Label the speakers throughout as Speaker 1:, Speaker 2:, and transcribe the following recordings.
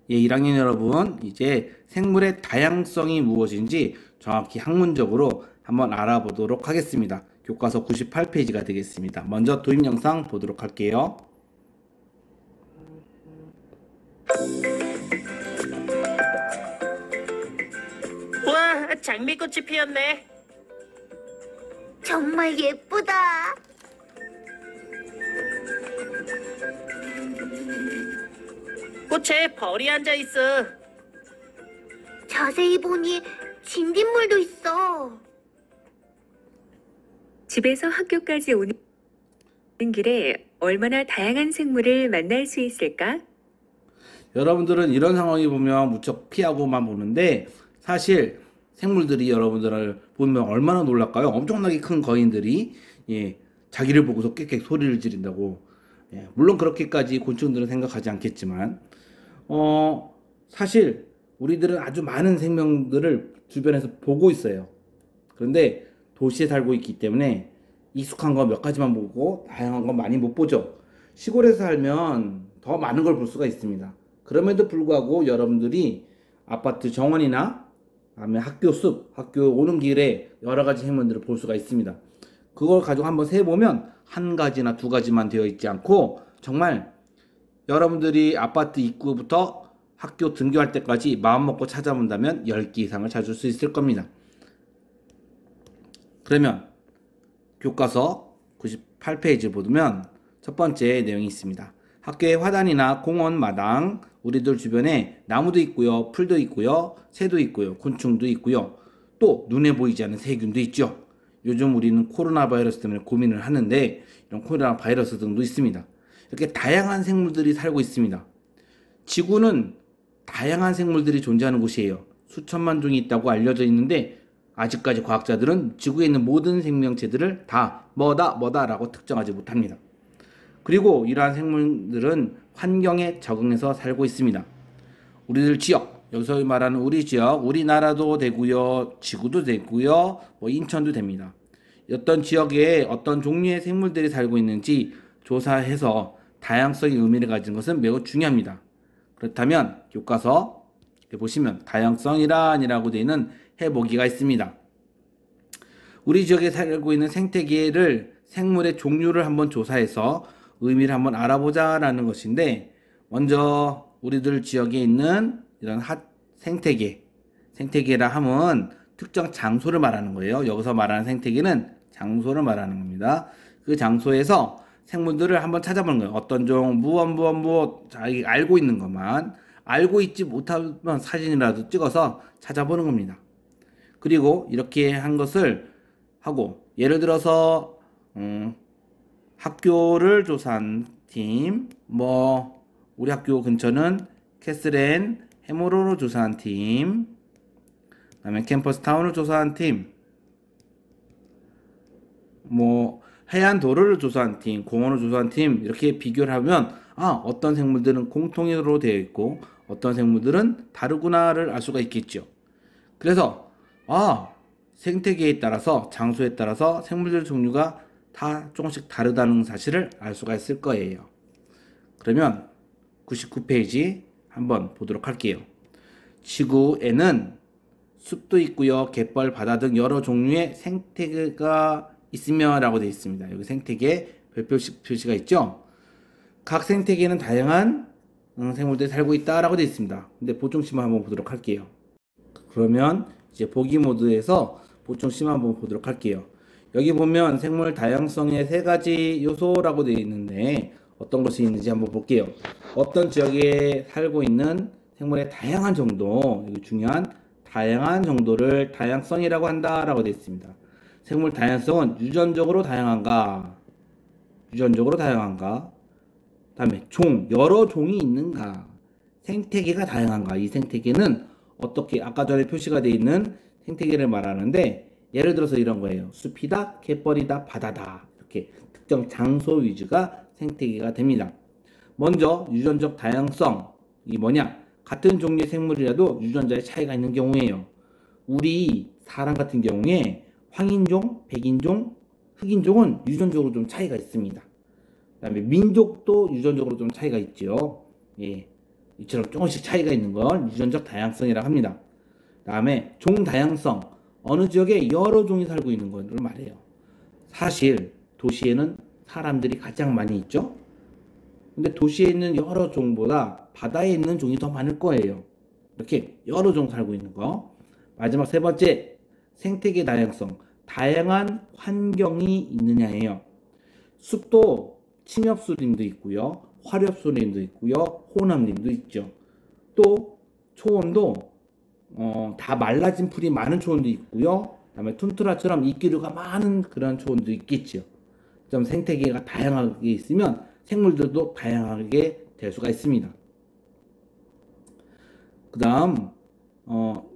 Speaker 1: 예, 1학년 여러분, 이제 생물의 다양성이 무엇인지 정확히 학문적으로 한번 알아보도록 하겠습니다. 교과서 98페이지가 되겠습니다. 먼저 도입 영상 보도록 할게요.
Speaker 2: 우와, 장미꽃이 피었네.
Speaker 3: 정말 예쁘다.
Speaker 2: 꽃에 벌이 앉아 있어.
Speaker 3: 자세히 보니 진딧물도 있어.
Speaker 4: 집에서 학교까지 오는 길에 얼마나 다양한 생물을 만날 수 있을까?
Speaker 1: 여러분들은 이런 상황이 보면 무척 피하고만 보는데 사실 생물들이 여러분들을 보면 얼마나 놀랄까요? 엄청나게 큰 거인들이 자기를 보고서 꽥꽥 소리를 지른다고. 물론 그렇게까지 곤충들은 생각하지 않겠지만 사실 우리들은 아주 많은 생명들을 주변에서 보고 있어요. 그런데 도시에 살고 있기 때문에 익숙한 거 몇 가지만 보고 다양한 건 많이 못 보죠. 시골에서 살면 더 많은 걸 볼 수가 있습니다. 그럼에도 불구하고 여러분들이 아파트 정원이나 다음에 학교 숲, 학교 오는 길에 여러 가지 생물들을 볼 수가 있습니다. 그걸 가지고 한번 세보면 한 가지나 두 가지만 되어 있지 않고 정말 여러분들이 아파트 입구부터 학교 등교할 때까지 마음먹고 찾아본다면 10개 이상을 찾을 수 있을 겁니다. 그러면 교과서 98페이지를 보면 첫 번째 내용이 있습니다. 학교의 화단이나 공원, 마당, 우리들 주변에 나무도 있고요, 풀도 있고요, 새도 있고요, 곤충도 있고요, 또 눈에 보이지 않는 세균도 있죠. 요즘 우리는 코로나 바이러스 때문에 고민을 하는데 이런 코로나 바이러스 등도 있습니다. 이렇게 다양한 생물들이 살고 있습니다. 지구는 다양한 생물들이 존재하는 곳이에요. 수천만 종이 있다고 알려져 있는데 아직까지 과학자들은 지구에 있는 모든 생명체들을 다 뭐다라고 특정하지 못합니다. 그리고 이러한 생물들은 환경에 적응해서 살고 있습니다. 우리들 지역, 여기서 말하는 우리 지역, 우리나라도 되고요, 지구도 되고요, 인천도 됩니다. 어떤 지역에 어떤 종류의 생물들이 살고 있는지 조사해서 다양성의 의미를 가진 것은 매우 중요합니다. 그렇다면 교과서 보시면 다양성이란이라고 되어 있는 해보기가 있습니다. 우리 지역에 살고 있는 생태계를 생물의 종류를 한번 조사해서 의미를 한번 알아보자라는 것인데 먼저 우리들 지역에 있는 이런 생태계라 함은 특정 장소를 말하는 거예요. 여기서 말하는 생태계는 장소를 말하는 겁니다. 그 장소에서 생물들을 한번 찾아보는 거예요. 어떤 종, 무엇 자기 알고 있는 것만 알고 있지 못하면 사진이라도 찍어서 찾아보는 겁니다. 그리고 이렇게 한 것을 하고 예를 들어서 학교를 조사한 팀, 우리 학교 근처는 캐슬앤 해모로로 조사한 팀, 그다음에 캠퍼스 타운을 조사한 팀, 해안 도로를 조사한 팀, 공원을 조사한 팀 이렇게 비교를 하면 어떤 생물들은 공통으로 되어 있고 어떤 생물들은 다르구나를 알 수가 있겠죠. 그래서 생태계에 따라서 장소에 따라서 생물들 종류가 다 조금씩 다르다는 사실을 알 수가 있을 거예요. 그러면 99페이지 한번 보도록 할게요. 지구에는 숲도 있고요, 갯벌, 바다 등 여러 종류의 생태계가 있으며 라고 되어 있습니다. 여기 생태계 별표식 표시가 있죠. 각 생태계는 다양한 생물들이 살고 있다라고 되어 있습니다. 근데 보충심화 한번 보도록 할게요. 그러면 이제 보기 모드에서 보충심화 한번 보도록 할게요. 여기 보면 생물 다양성의 3가지 요소라고 되어 있는데 어떤 것이 있는지 한번 볼게요. 어떤 지역에 살고 있는 생물의 다양한 정도, 이거 중요한 다양한 정도를 다양성이라고 한다라고 되어 있습니다. 생물 다양성은 유전적으로 다양한가? 다음에 여러 종이 있는가? 생태계가 다양한가? 이 생태계는 어떻게 아까 전에 표시가 되어 있는 생태계를 말하는데 예를 들어서 이런 거예요. 숲이다, 갯벌이다, 바다다. 이렇게 특정 장소 위주가 생태계가 됩니다. 먼저 유전적 다양성이 뭐냐? 같은 종류의 생물이라도 유전자의 차이가 있는 경우에요. 우리 사람 같은 경우에 황인종, 백인종, 흑인종은 유전적으로 좀 차이가 있습니다. 그 다음에 민족도 유전적으로 좀 차이가 있죠. 이처럼 조금씩 차이가 있는 걸 유전적 다양성이라고 합니다. 다음에 종다양성, 어느 지역에 여러 종이 살고 있는 것을 말해요. 사실 도시에는 사람들이 가장 많이 있죠. 근데 도시에 있는 여러 종보다 바다에 있는 종이 더 많을 거예요. 이렇게 여러 종 살고 있는 거. 마지막 세 번째, 생태계 다양성, 다양한 환경이 있느냐예요. 숲도 침엽수림도 있고요, 화렵수림도 있고요, 호남림도 있죠. 또 초원도 다 말라진 풀이 많은 초원도 있고요. 그다음에 툰트라처럼 이끼류가 많은 그런 초원도 있겠죠. 좀 생태계가 다양하게 있으면 생물들도 다양하게 될 수가 있습니다. 그 다음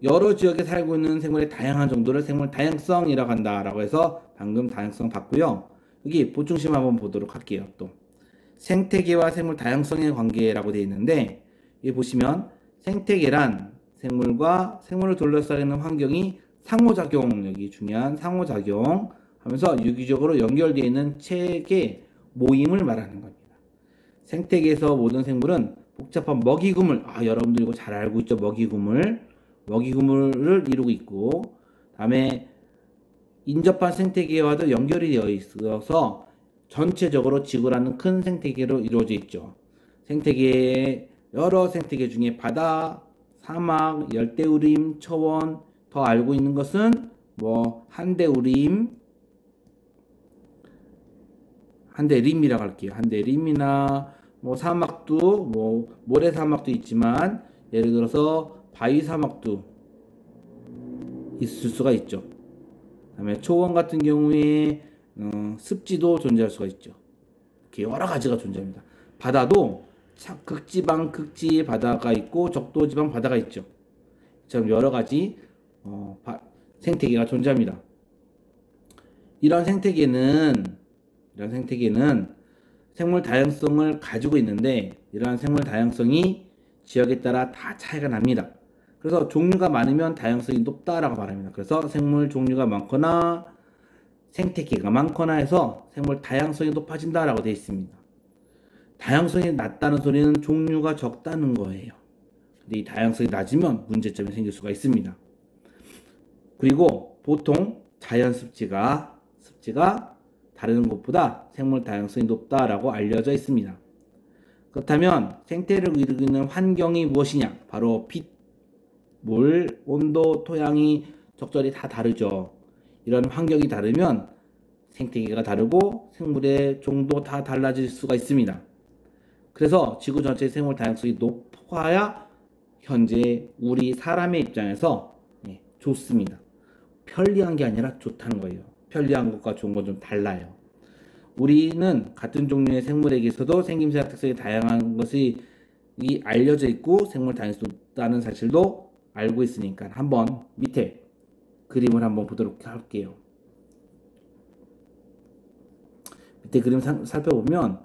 Speaker 1: 여러 지역에 살고 있는 생물의 다양한 정도를 생물 다양성이라고 한다라고 해서 방금 다양성 봤고요. 여기 보충심 한번 보도록 할게요. 또 생태계와 생물 다양성의 관계라고 되어 있는데 여기 보시면 생태계란 생물과 생물을 둘러싸이는 환경이 상호작용, 여기 중요한 상호작용 하면서 유기적으로 연결되어 있는 체계 모임을 말하는 겁니다. 생태계에서 모든 생물은 복잡한 먹이구물, 여러분들 이거 잘 알고 있죠? 먹이구물을 이루고 있고, 다음에 인접한 생태계와도 연결이 되어 있어서 전체적으로 지구라는 큰 생태계로 이루어져 있죠. 생태계의 여러 생태계 중에 바다, 사막, 열대우림, 초원, 더 알고 있는 것은 한대림이라고 할게요. 한대림이나 사막도 모래 사막도 있지만 예를 들어서 바위 사막도 있을 수가 있죠. 그다음에 초원 같은 경우에 습지도 존재할 수가 있죠. 이렇게 여러 가지가 존재합니다. 바다도 극지방 극지 바다가 있고 적도지방 바다가 있죠. 이처럼 여러 가지 생태계가 존재합니다. 이런 생태계는 생물 다양성을 가지고 있는데 이러한 생물 다양성이 지역에 따라 다 차이가 납니다. 그래서 종류가 많으면 다양성이 높다라고 말합니다. 그래서 생물 종류가 많거나 생태계가 많거나 해서 생물 다양성이 높아진다라고 되어 있습니다. 다양성이 낮다는 소리는 종류가 적다는 거예요. 근데 이 다양성이 낮으면 문제점이 생길 수가 있습니다. 그리고 보통 자연 습지가 다른 곳보다 생물 다양성이 높다라고 알려져 있습니다. 그렇다면 생태를 이루는 환경이 무엇이냐? 바로 빛, 물, 온도, 토양이 적절히 다 다르죠. 이런 환경이 다르면 생태계가 다르고 생물의 종도 다 달라질 수가 있습니다. 그래서 지구 전체의 생물 다양성이 높아야 현재 우리 사람의 입장에서 좋습니다. 편리한 게 아니라 좋다는 거예요. 편리한 것과 좋은 건 좀 달라요. 우리는 같은 종류의 생물에게서도 생김새와 특성이 다양한 것이 알려져 있고 생물 다양성이 높다는 사실도 알고 있으니까 한번 밑에 그림을 한번 보도록 할게요. 밑에 그림 살펴보면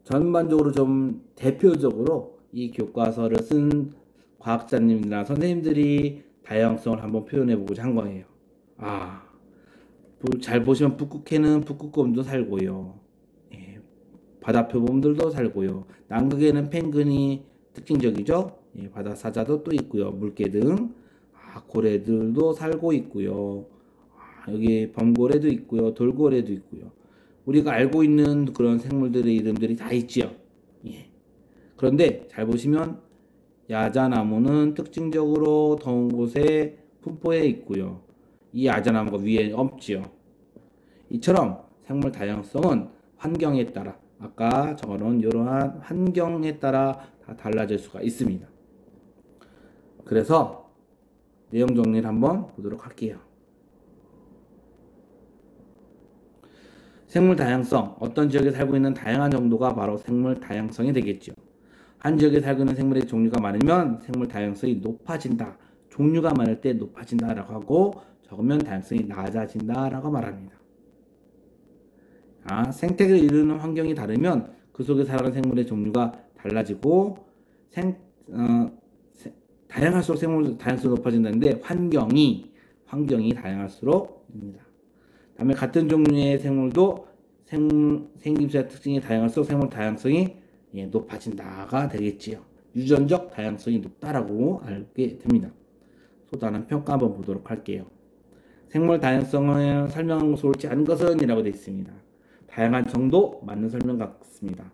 Speaker 1: 전반적으로 좀 대표적으로 이 교과서를 쓴 과학자님이나 선생님들이 다양성을 한번 표현해보고자 한 거예요. 잘 보시면 북극해는 북극곰도 살고요. 바다표범들도 살고요. 남극에는 펭귄이 특징적이죠. 바다 사자도 또 있고요. 물개 등 고래들도 살고 있고요. 여기 범고래도 있고요. 돌고래도 있고요. 우리가 알고 있는 그런 생물들의 이름들이 다 있지요. 그런데 잘 보시면 야자나무는 특징적으로 더운 곳에 분포해 있고요. 이 야자나무가 위에 없지요. 이처럼 생물 다양성은 환경에 따라 아까 적어놓은 이러한 환경에 따라 다 달라질 수가 있습니다. 그래서 내용 정리를 한번 보도록 할게요. 생물 다양성, 어떤 지역에 살고 있는 다양한 정도가 바로 생물 다양성이 되겠죠. 한 지역에 살고 있는 생물의 종류가 많으면 생물 다양성이 높아진다. 종류가 많을 때 높아진다라고 하고 적으면 다양성이 낮아진다라고 말합니다. 생태계를 이루는 환경이 다르면 그 속에 살아가는 생물의 종류가 달라지고 다양할수록 생물 다양성이 높아진다는데 환경이 다양할수록입니다. 다음에 같은 종류의 생물도 생김새와 특징이 다양할수록 생물 다양성이 높아진다가 되겠지요. 유전적 다양성이 높다라고 알게 됩니다. 또 다른 평가 한번 보도록 할게요. 생물 다양성을 설명한 것은 옳지 않은 것은 이라고 되어 있습니다. 다양한 정도 맞는 설명 같습니다.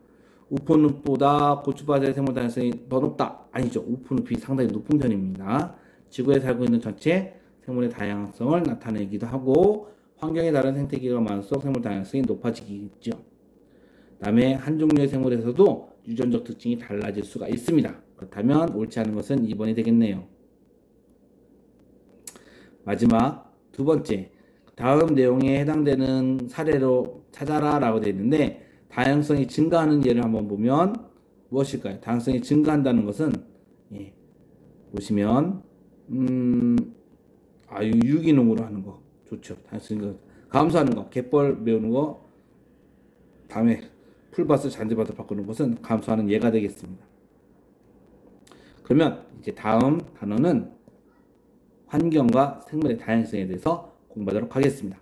Speaker 1: 우포늪보다 고추밭의 생물 다양성이 더 높다. 아니죠. 우포늪이 상당히 높은 편입니다. 지구에 살고 있는 전체 생물의 다양성을 나타내기도 하고 환경에 다른 생태계가 많을수록 생물 다양성이 높아지겠죠. 다음에 한 종류의 생물에서도 유전적 특징이 달라질 수가 있습니다. 그렇다면 옳지 않은 것은 2번이 되겠네요. 마지막 두 번째, 다음 내용에 해당되는 사례로 찾아라 라고 되어 있는데 다양성이 증가하는 예를 한번 보면 무엇일까요? 다양성이 증가한다는 것은 보시면 유기농으로 하는 거 좋죠. 다양성이 감소하는 거, 갯벌 메우는 거, 다음에 풀밭을 잔디밭으로 바꾸는 것은 감소하는 예가 되겠습니다. 그러면 이제 다음 단어는 환경과 생물의 다양성에 대해서 공부하도록 하겠습니다.